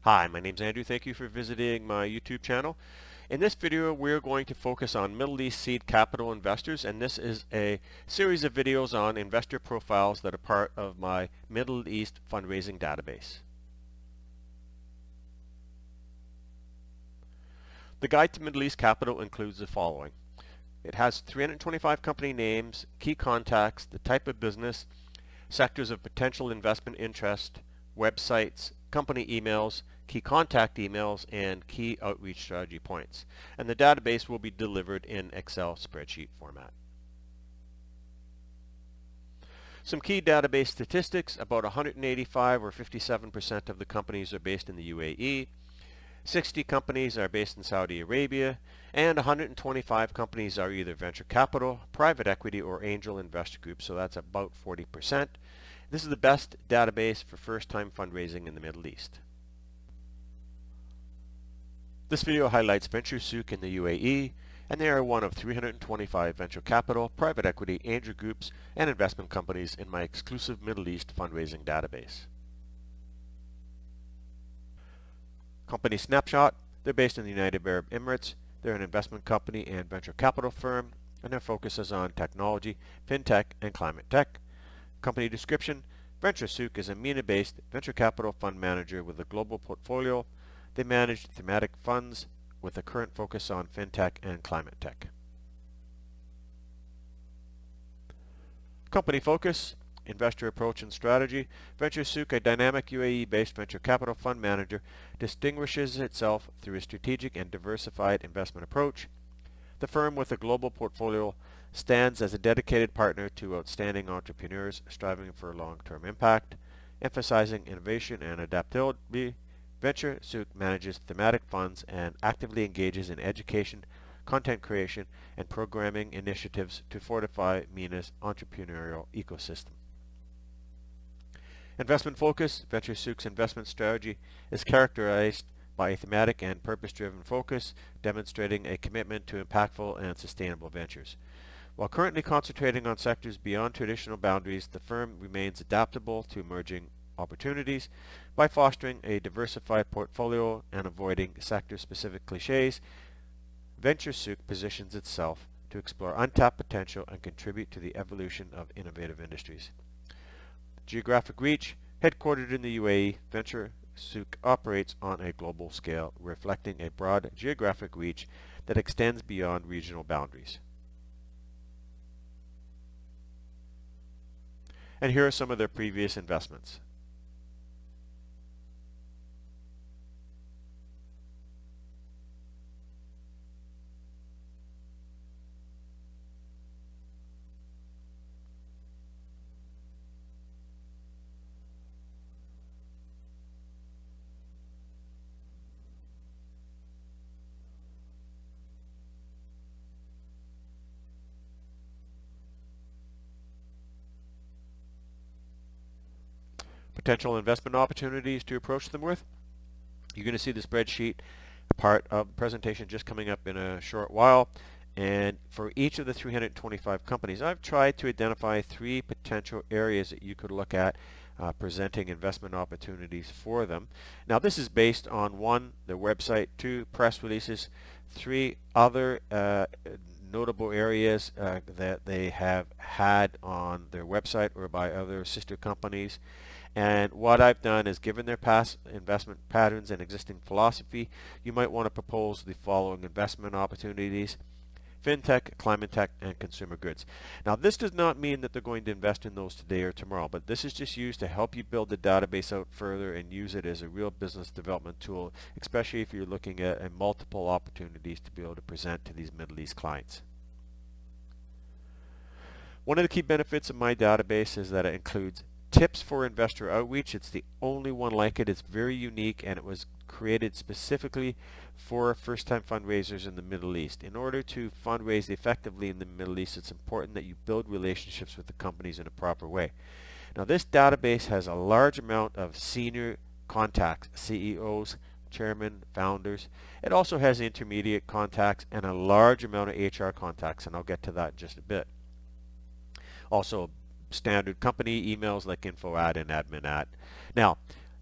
Hi, my name's Andrew. Thank you for visiting my YouTube channel. In this video, we're going to focus on Middle East seed capital investors, and this is a series of videos on investor profiles that are part of my Middle East fundraising database. The guide to Middle East capital includes the following. It has 325 company names, key contacts, the type of business, sectors of potential investment interest, websites, company emails, key contact emails, and key outreach strategy points. And the database will be delivered in Excel spreadsheet format. Some key database statistics: about 185 or 57% of the companies are based in the UAE. 60 companies are based in Saudi Arabia, and 125 companies are either venture capital, private equity, or angel investor groups, so that's about 40%. This is the best database for first-time fundraising in the Middle East. This video highlights Venture Souq in the UAE, and they are one of 325 venture capital, private equity, angel groups, and investment companies in my exclusive Middle East fundraising database. Company snapshot: they're based in the United Arab Emirates. They're an investment company and venture capital firm, and their focus is on technology, fintech, and climate tech. Company description: Venture Souq is a MENA-based venture capital fund manager with a global portfolio. They manage thematic funds with a current focus on fintech and climate tech. Company focus: investor approach and strategy. Venture Souq, a dynamic UAE-based venture capital fund manager, distinguishes itself through a strategic and diversified investment approach. The firm, with a global portfolio, stands as a dedicated partner to outstanding entrepreneurs striving for long-term impact. Emphasizing innovation and adaptability, Venture Souq manages thematic funds and actively engages in education, content creation, and programming initiatives to fortify MENA's entrepreneurial ecosystem. Investment focus: Venture Souq's investment strategy is characterized by a thematic and purpose-driven focus, demonstrating a commitment to impactful and sustainable ventures. While currently concentrating on sectors beyond traditional boundaries, the firm remains adaptable to emerging opportunities. By fostering a diversified portfolio and avoiding sector-specific clichés, Venture Souq positions itself to explore untapped potential and contribute to the evolution of innovative industries. Geographic reach: headquartered in the UAE, Venture Souq operates on a global scale, reflecting a broad geographic reach that extends beyond regional boundaries. And here are some of their previous investments. Potential investment opportunities to approach them with. You're going to see the spreadsheet part of the presentation just coming up in a short while. And for each of the 325 companies, I've tried to identify 3 potential areas that you could look at presenting investment opportunities for them. Now, this is based on 1, their website, 2, press releases, 3, other notable areas that they have had on their website or by other sister companies. And what I've done is, given their past investment patterns and existing philosophy, you might want to propose the following investment opportunities: fintech, climate tech, and consumer goods. Now, this does not mean that they're going to invest in those today or tomorrow, but this is just used to help you build the database out further and use it as a real business development tool, especially if you're looking at multiple opportunities to be able to present to these Middle East clients. One of the key benefits of my database is that it includes tips for investor outreach. It's the only one like it. It's very unique, and it was created specifically for first-time fundraisers in the Middle East. In order to fundraise effectively in the Middle East, it's important that you build relationships with the companies in a proper way. Now, this database has a large amount of senior contacts, CEOs, chairmen, founders. It also has intermediate contacts and a large amount of HR contacts, and I'll get to that in just a bit. Also, standard company emails like info@and admin@. Now,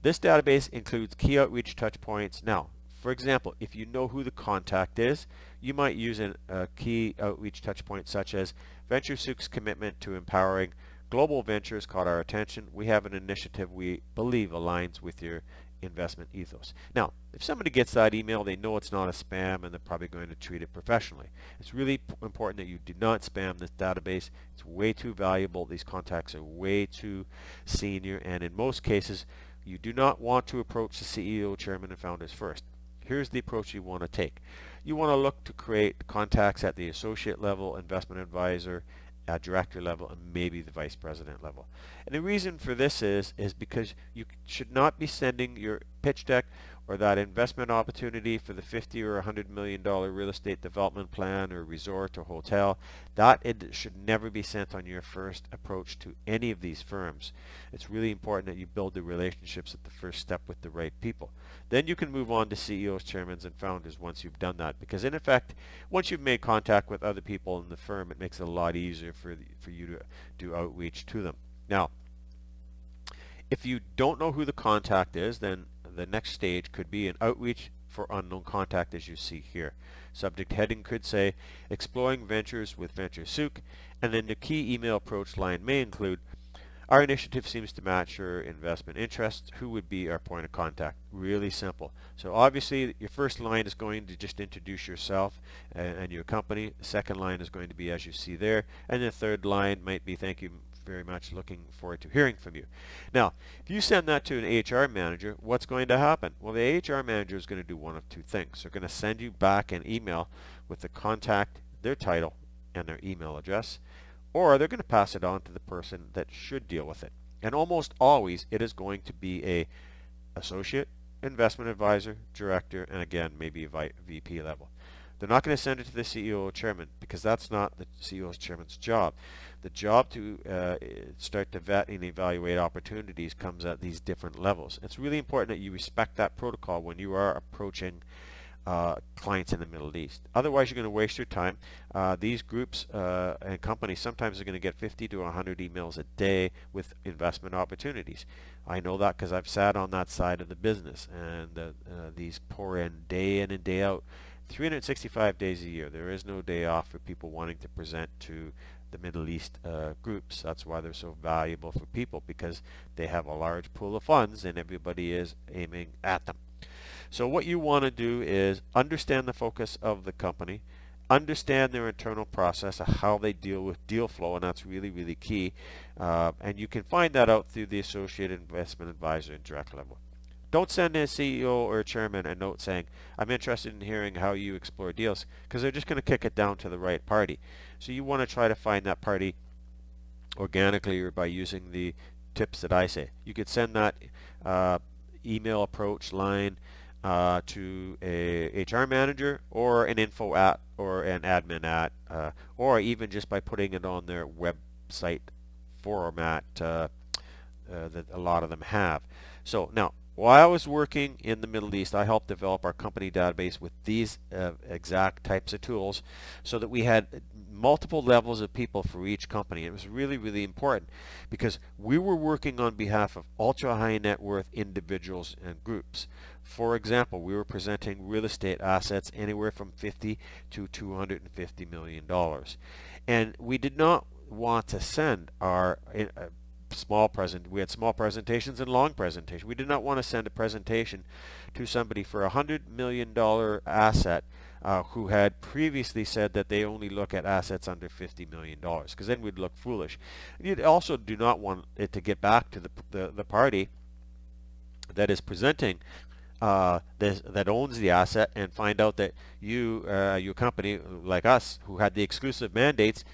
This database includes key outreach touch points. Now, for example, if you know who the contact is, you might use a key outreach touch point such as Venture Souq's commitment to empowering global ventures caught our attention. We have an initiative we believe aligns with your investment ethos. Now, if somebody gets that email, they know it's not a spam and they're probably going to treat it professionally. It's really important that you do not spam this database. It's way too valuable. These contacts are way too senior, and in most cases, you do not want to approach the CEO, chairman, and founders first. Here's the approach you want to take. You want to look to create contacts at the associate level, investment advisor, at director level, and maybe the vice president level. And the reason for this is because you should not be sending your pitch deck or that investment opportunity for the $50 or $100 million real estate development plan or resort or hotel. That it should never be sent on your first approach to any of these firms. It's really important that you build the relationships at the first step with the right people. Then you can move on to CEOs, chairmen, and founders once you've done that, because in effect, once you've made contact with other people in the firm, it makes it a lot easier for you to do outreach to them. Now, if you don't know who the contact is, then the next stage could be an outreach for unknown contact, as you see here. Subject heading could say exploring ventures with Venture Souq, and then the key email approach line may include our initiative seems to match your investment interests. Who would be our point of contact? Really simple. So obviously your first line is going to just introduce yourself and your company. The second line is going to be as you see there, and the third line might be thank you very much, looking forward to hearing from you. Now, if you send that to an HR manager, what's going to happen? Well, the HR manager is going to do one of two things. They're going to send you back an email with the contact, their title, and their email address, or they're going to pass it on to the person that should deal with it. And almost always, it is going to be a associate, investment advisor, director, and again, maybe a VP level. They're not going to send it to the CEO or chairman because that's not the CEO or chairman's job. The job to start to vet and evaluate opportunities comes at these different levels. It's really important that you respect that protocol when you are approaching clients in the Middle East. Otherwise, you're going to waste your time. These groups and companies sometimes are going to get 50 to 100 emails a day with investment opportunities. I know that because I've sat on that side of the business, and these pour in and day out. 365 days a year. There is no day off for people wanting to present to the Middle East groups. That's why they're so valuable for people, because they have a large pool of funds and everybody is aiming at them. So what you want to do is understand the focus of the company, understand their internal process of how they deal with deal flow, and that's really, really key. And you can find that out through the associate investment advisor and direct level. Don't send a CEO or a chairman a note saying, I'm interested in hearing how you explore deals, because they're just going to kick it down to the right party. So you want to try to find that party organically or by using the tips that I say. You could send that email approach line to a HR manager or an info at or an admin at, or even just by putting it on their website format that a lot of them have. So now, while I was working in the Middle East, I helped develop our company database with these exact types of tools so that we had multiple levels of people for each company. It was really, really important because we were working on behalf of ultra high net worth individuals and groups. For example, we were presenting real estate assets anywhere from $50 to $250 million. And we did not want to send our we had small presentations and long presentations. We did not want to send a presentation to somebody for $100 million asset who had previously said that they only look at assets under $50 million, because then we'd look foolish. And you also do not want it to get back to the party that is presenting that owns the asset and find out that your company, like us, who had the exclusive mandates,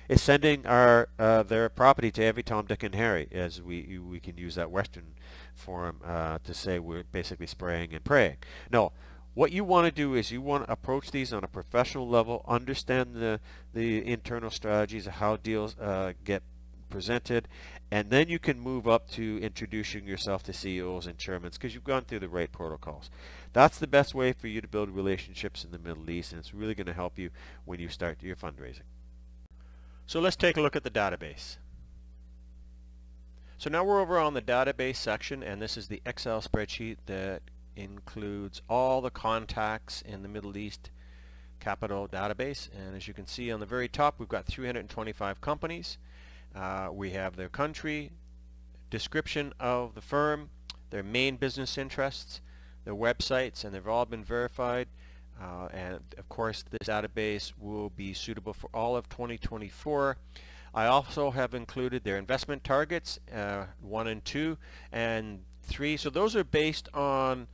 is sending their property to every Tom, Dick, and Harry, as we can use that Western form to say we're basically spraying and praying. No, what you want to do is you want to approach these on a professional level, understand the internal strategies of how deals get presented, and then you can move up to introducing yourself to CEOs and chairmen because you've gone through the right protocols. That's the best way for you to build relationships in the Middle East, and it's really going to help you when you start your fundraising. So let's take a look at the database. So now we're over on the database section, and this is the Excel spreadsheet that includes all the contacts in the Middle East capital database. And as you can see on the very top, we've got 325 companies. We have their country, description of the firm, their main business interests, their websites, and they've all been verified. And of course, this database will be suitable for all of 2024. I also have included their investment targets, 1 and 2 and 3. So those are based on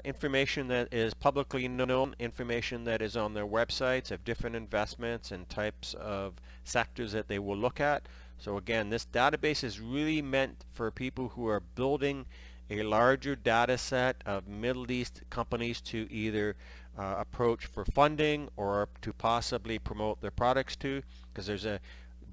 information that is publicly known, information that is on their websites of different investments and types of sectors that they will look at. So again, this database is really meant for people who are building a larger data set of Middle East companies to either approach for funding or to possibly promote their products to, because there's a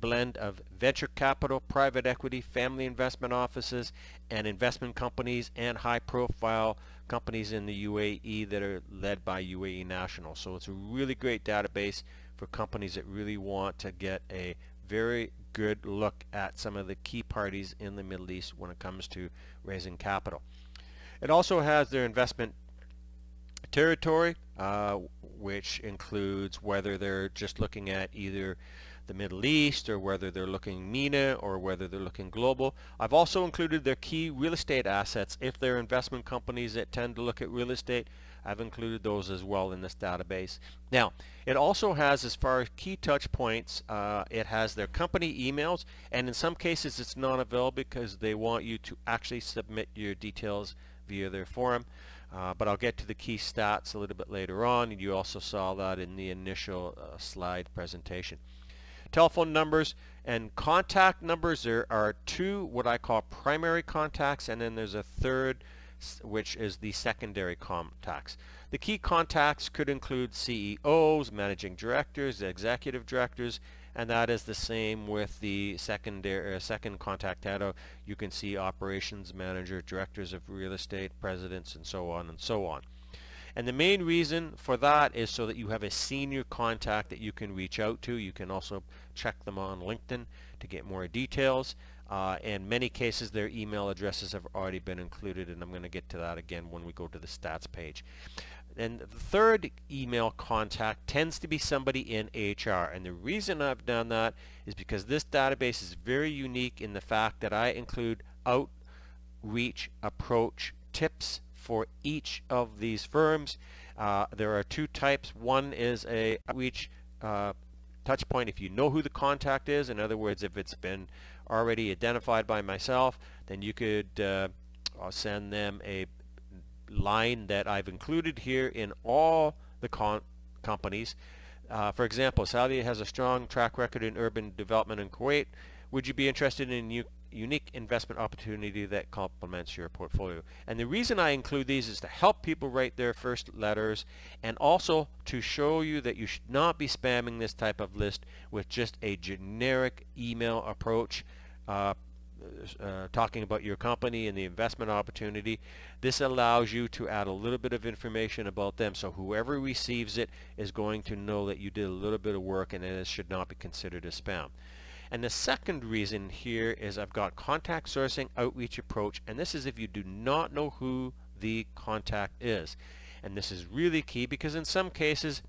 blend of venture capital, private equity, family investment offices, and investment companies, and high-profile companies in the UAE that are led by UAE nationals. So it's a really great database for companies that really want to get a very good look at some of the key parties in the Middle East when it comes to raising capital. It also has their investment territory, which includes whether they're just looking at either the Middle East or whether they're looking MENA or whether they're looking global. I've also included their key real estate assets. If they're investment companies that tend to look at real estate, I've included those as well in this database. Now, it also has, as far as key touch points, it has their company emails, and in some cases it's not available because they want you to actually submit your details via their forum. But I'll get to the key stats a little bit later on, and you also saw that in the initial slide presentation. Telephone numbers and contact numbers. There are 2 what I call primary contacts, and then there's a third which is the secondary contacts. The key contacts could include CEOs, managing directors, executive directors, and that is the same with the second contact header. You can see operations manager, directors of real estate, presidents, and so on and so on. And the main reason for that is so that you have a senior contact that you can reach out to. You can also check them on LinkedIn to get more details. In many cases, their email addresses have already been included, and I'm going to get to that again when we go to the stats page. And the third email contact tends to be somebody in HR. And the reason I've done that is because this database is very unique in the fact that I include outreach approach tips for each of these firms. There are 2 types. One is a outreach touch point if you know who the contact is. In other words, if it's been already identified by myself, then you could send them a line that I've included here in all the companies. For example, Saudi has a strong track record in urban development in Kuwait. Would you be interested in unique investment opportunity that complements your portfolio? And the reason I include these is to help people write their first letters, and also to show you that you should not be spamming this type of list with just a generic email approach talking about your company and the investment opportunity. This allows you to add a little bit of information about them, so whoever receives it is going to know that you did a little bit of work, and it should not be considered as spam. And the second reason here is I've got contact sourcing outreach approach, and this is if you do not know who the contact is. And this is really key because in some cases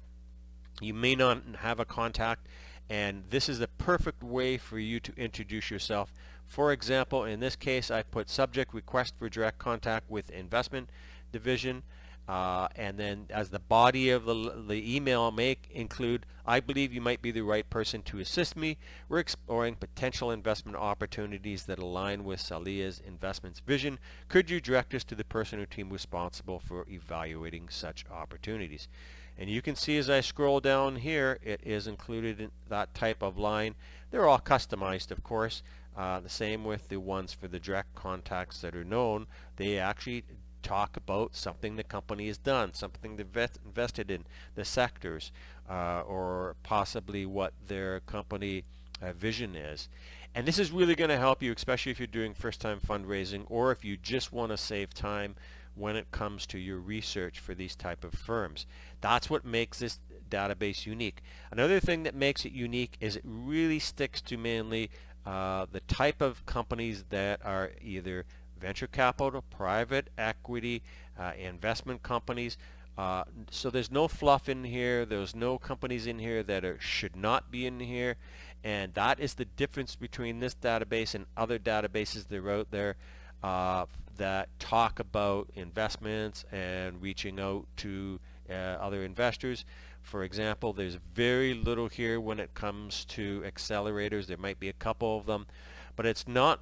you may not have a contact, and this is the perfect way for you to introduce yourself. For example, in this case I put subject request for direct contact with investment division, and then as the body of the email may include, I believe you might be the right person to assist me. We're exploring potential investment opportunities that align with Salia's investments vision. Could you direct us to the person or team responsible for evaluating such opportunities? And you can see as I scroll down here, it is included in that type of line. They're all customized, of course. The same with the ones for the direct contacts that are known. They actually talk about something the company has done, something they've invested in, the sectors, or possibly what their company vision is. And this is really going to help you, especially if you're doing first-time fundraising, or if you just want to save time when it comes to your research for these type of firms. That's what makes this database unique. Another thing that makes it unique is it really sticks to mainly the type of companies that are either venture capital, private equity, investment companies. So there's no fluff in here. There's no companies in here that should not be in here, and that is the difference between this database and other databases that are out there that talk about investments and reaching out to other investors. For example, there's very little here when it comes to accelerators. There might be a couple of them, but it's not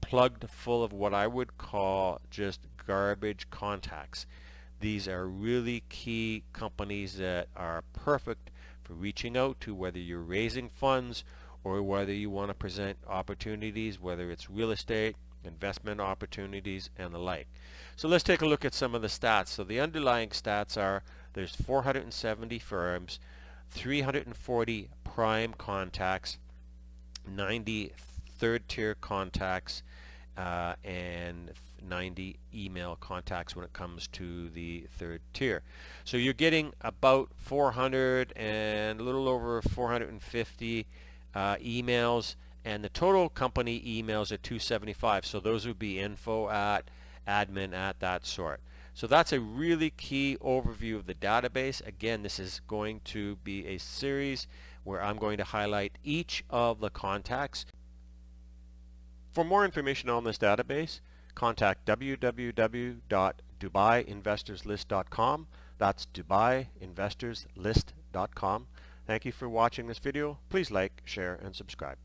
plugged full of what I would call just garbage contacts. These are really key companies that are perfect for reaching out to, whether you're raising funds or whether you want to present opportunities, whether it's real estate, investment opportunities, and the like. So let's take a look at some of the stats. So the underlying stats are there's 470 firms, 340 prime contacts, 90 third-tier contacts, and 90 email contacts when it comes to the third tier. So you're getting about 400 and a little over 450 emails, and the total company emails are 275. So those would be info at, admin at, that sort. So that's a really key overview of the database. Again, this is going to be a series where I'm going to highlight each of the contacts. For more information on this database, contact www.dubaiinvestorslist.com. That's dubaiinvestorslist.com. Thank you for watching this video. Please like, share, and subscribe.